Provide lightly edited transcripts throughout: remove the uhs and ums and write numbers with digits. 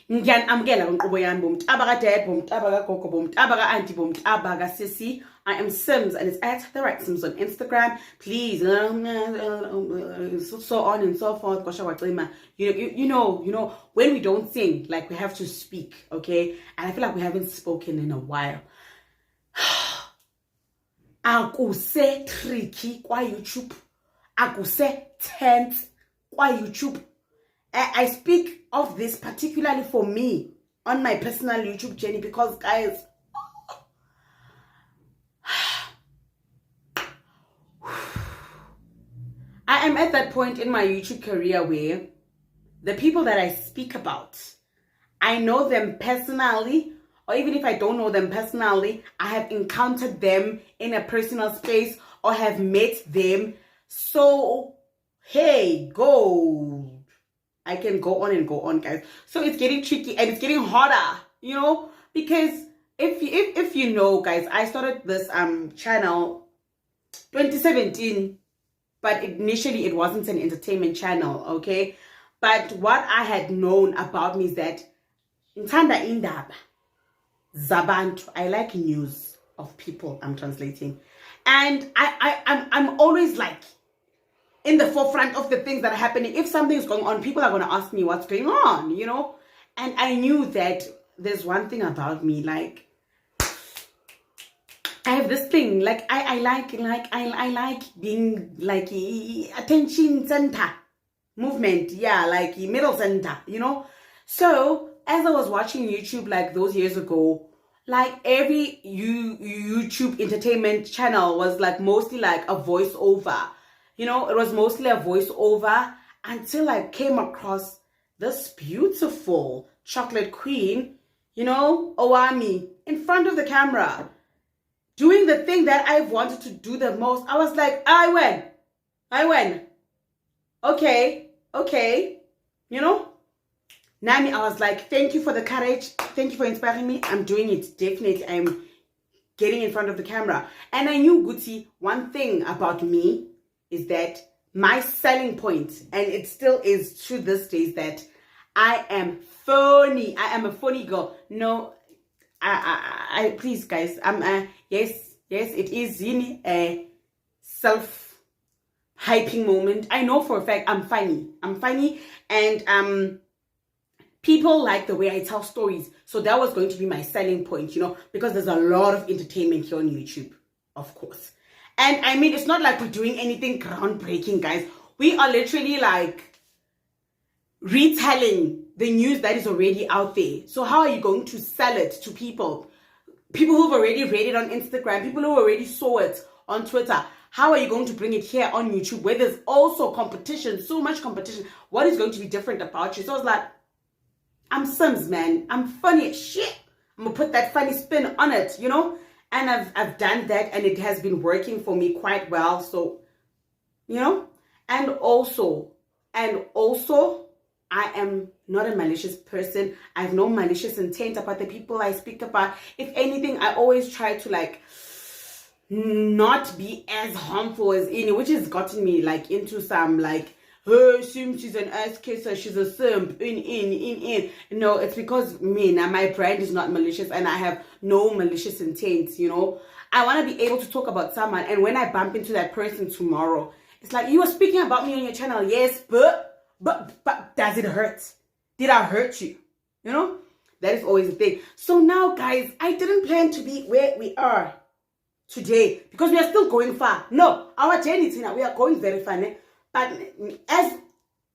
Ngiyanamukela kwenqubo yami bomtaba kadad, bomtaba kagogo, bomtaba ka-auntie, bomtaba kasisi. I am Sims and it's at the right Sims on Instagram. Please, so on and so forth. You know, when we don't sing, like we have to speak, okay? And I feel like we haven't spoken in a while. Akuse tricky kwa YouTube. Akuse tense kwa YouTube. I speak of this particularly for me on my personal YouTube journey because, guys, I am at that point in my YouTube career where the people that I speak about, I know them personally, or even if I don't know them personally, I have encountered them in a personal space or have met them. So, hey, go. I can go on and go on, guys. So it's getting tricky and it's getting harder, you know, because if you know, guys, I started this channel 2017, but initially it wasn't an entertainment channel, okay? But what I had known about me is that Ntanda indaba zabantu, I like news of people. I'm translating, and I'm always like in the forefront of the things that are happening. If something is going on, people are going to ask me what's going on, you know? And I knew that there's one thing about me, like, I have this thing, like, I like being, like, attention center movement, yeah, like, middle center, you know? So, as I was watching YouTube, like, those years ago, like, every YouTube entertainment channel was, like, mostly, like, a voiceover. You know, it was mostly a voiceover until I came across this beautiful chocolate queen, you know, Owami, in front of the camera, doing the thing that I've wanted to do the most. I was like, I win. Okay, you know? Nami, I was like, thank you for the courage. Thank you for inspiring me. I'm doing it. Definitely, I'm getting in front of the camera. And I knew, Guti, one thing about me is that my selling point, and it still is to this day, is that I am funny. I am a funny girl. No, I please, guys. Yes, it is in a self-hyping moment. I know for a fact I'm funny, and people like the way I tell stories. So that was going to be my selling point, you know, because there's a lot of entertainment here on YouTube, of course. And I mean, it's not like we're doing anything groundbreaking, guys. We are literally like retelling the news that is already out there. So how are you going to sell it to people? People who've already read it on Instagram, people who already saw it on Twitter. How are you going to bring it here on YouTube where there's also competition, so much competition? What is going to be different about you? So I was like, I'm Sims, man. I'm funny as shit. I'm going to put that funny spin on it, you know? And I've done that, and it has been working for me quite well. So, you know, and also, I am not a malicious person. I have no malicious intent about the people I speak about. If anything, I always try to, like, not be as harmful as any, which has gotten me, like, into some, like, oh, she's an ass kisser, she's a simp, in. No, it's because me, now my brand is not malicious and I have no malicious intent, you know. I want to be able to talk about someone, and when I bump into that person tomorrow, it's like, you were speaking about me on your channel, yes, but does it hurt? Did I hurt you? You know, that is always the thing. So now, guys, I didn't plan to be where we are today because we are still going far. No, our journey, Tina, we are going very far. But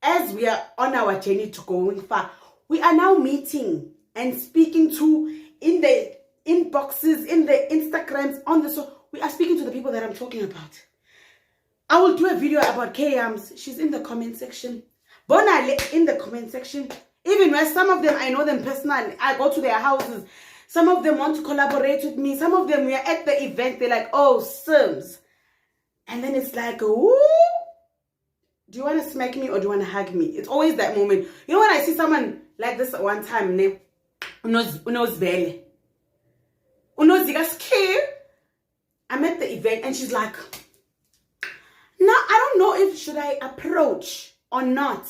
as we are on our journey to going far, we are now meeting and speaking to, in the inboxes, in the Instagrams, on the so we are speaking to the people that I'm talking about. I will do a video about K-Arms. She's in the comment section. Bonale in the comment section. Even where some of them, I know them personally. I go to their houses. Some of them want to collaborate with me. Some of them, we are at the event. They're like, oh, Sims. And then it's like, ooh. Do you want to smack me or do you want to hug me? It's always that moment. You know, when I see someone like this one time, unozibele, I'm at the event and she's like, now I don't know if should I approach or not.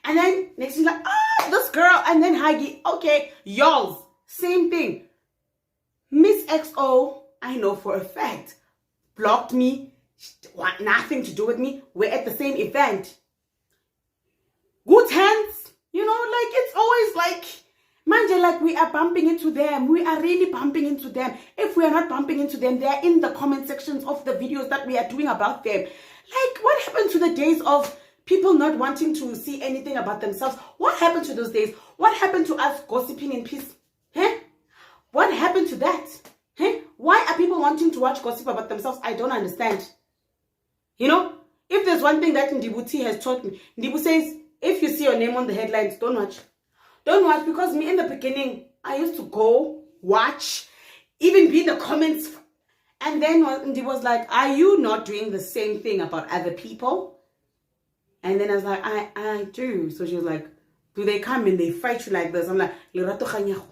And then next thing like, this girl, and then Huggy, okay, y'all, same thing. Miss XO, I know for a fact, blocked me, want nothing to do with me. We're at the same event. Good hands, you know, like it's always like, manje, like we are bumping into them. We are really bumping into them. If we are not bumping into them, they are in the comment sections of the videos that we are doing about them. Like, what happened to the days of people not wanting to see anything about themselves? What happened to those days? What happened to us gossiping in peace? Huh? What happened to that? Huh? Why are people wanting to watch gossip about themselves? I don't understand. You know, if there's one thing that Ndibu T has taught me, Ndibu says, if you see your name on the headlines, don't watch. Don't watch, because me in the beginning, I used to go, watch, even be in the comments. And then Ndibu was like, are you not doing the same thing about other people? And then I was like, I do. So she was like, do they come and they fight you like this? I'm like, Lerato Khanyago.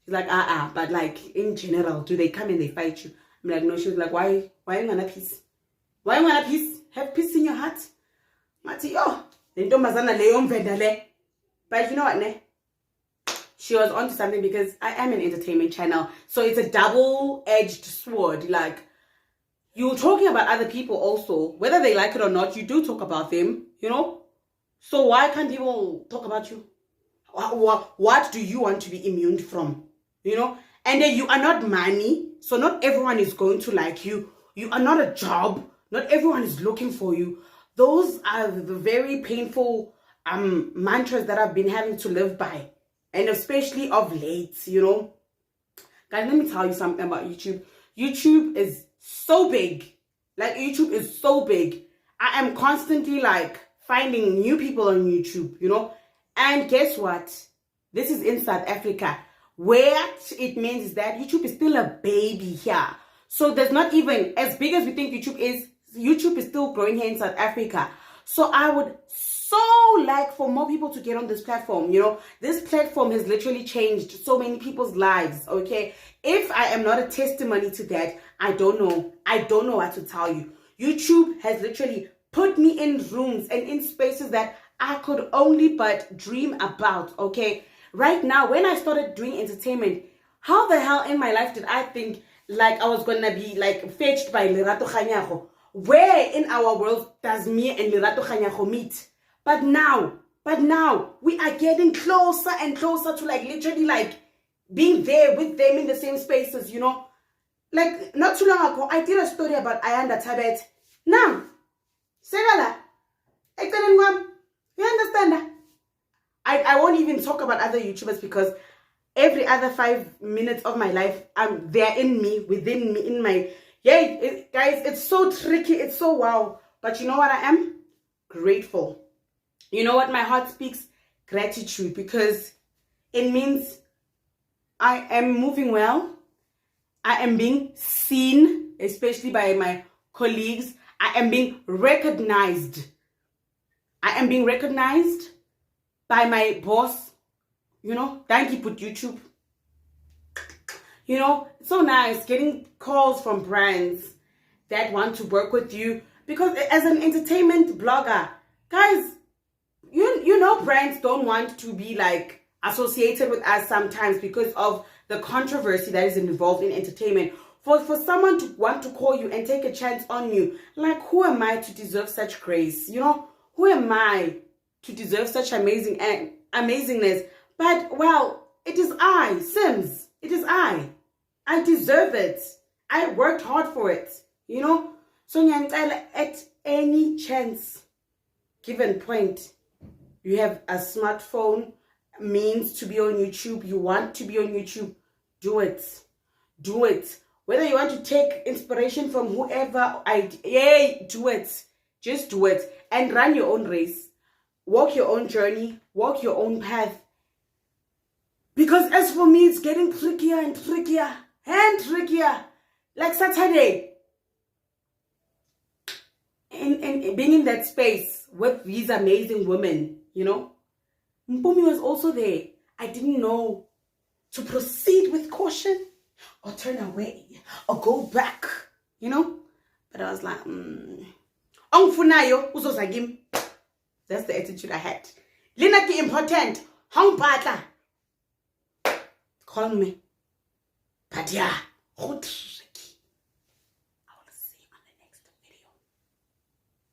She's like, but like in general, do they come and they fight you? I'm like, no. She was like, why you want a peace? Why you want a peace? Have peace in your heart. Mati, but you know what, ne? She was onto something, because I am an entertainment channel. So it's a double-edged sword. Like, you're talking about other people also. Whether they like it or not, you do talk about them, you know? So why can't people talk about you? What do you want to be immune from? You know? And then you are not money. So not everyone is going to like you. You are not a job. Not everyone is looking for you. Those are the very painful mantras that I've been having to live by. And especially of late, you know. Guys, let me tell you something about YouTube. YouTube is so big. Like, YouTube is so big. I am constantly, like, finding new people on YouTube, you know. And guess what? This is in South Africa. What it means is that YouTube is still a baby here. So there's not even, as big as we think YouTube is still growing here in South Africa. So I would so like for more people to get on this platform. You know, this platform has literally changed so many people's lives, okay? If I am not a testimony to that, I don't know what to tell you. YouTube has literally put me in rooms and in spaces that I could only but dream about, okay? Right now, when I started doing entertainment, how the hell in my life did I think like I was gonna be like fetched by Lerato Khanyago? Where in our world does me and Lerato Khanyago meet? But now we are getting closer and closer to like literally like being there with them in the same spaces, you know? Like not too long ago, I did a story about Ayanda Tabet. Now, Segala, you understand that? I won't even talk about other YouTubers, because every other 5 minutes of my life, they're in me, within me, in my... Yeah, guys, it's so tricky. It's so wow. But you know what I am? Grateful. You know what my heart speaks? Gratitude. Because it means I am moving well. I am being seen, especially by my colleagues. I am being recognized. I am being recognized by my boss. You know, thank you, put YouTube. You know, it's so nice getting calls from brands that want to work with you. Because as an entertainment blogger, guys, you know brands don't want to be like associated with us sometimes because of the controversy that is involved in entertainment. For someone to want to call you and take a chance on you, like, who am I to deserve such grace? You know, who am I to deserve such amazingness? But, well, it is I, Sims. It is I. I deserve it. I worked hard for it. You know? So, at any chance, given point, you have a smartphone, means to be on YouTube, you want to be on YouTube, do it. Do it. Whether you want to take inspiration from whoever, do it. Just do it. And run your own race. Walk your own journey. Walk your own path. Because as for me, it's getting trickier and trickier and trickier. Like Saturday. And being in that space with these amazing women, you know. Mpumi was also there. I didn't know to proceed with caution or turn away or go back, you know. But I was like, Ongfunayo uzozagim. That's the attitude I had. Lena ke important. Hang patla. Call me. But yeah, good.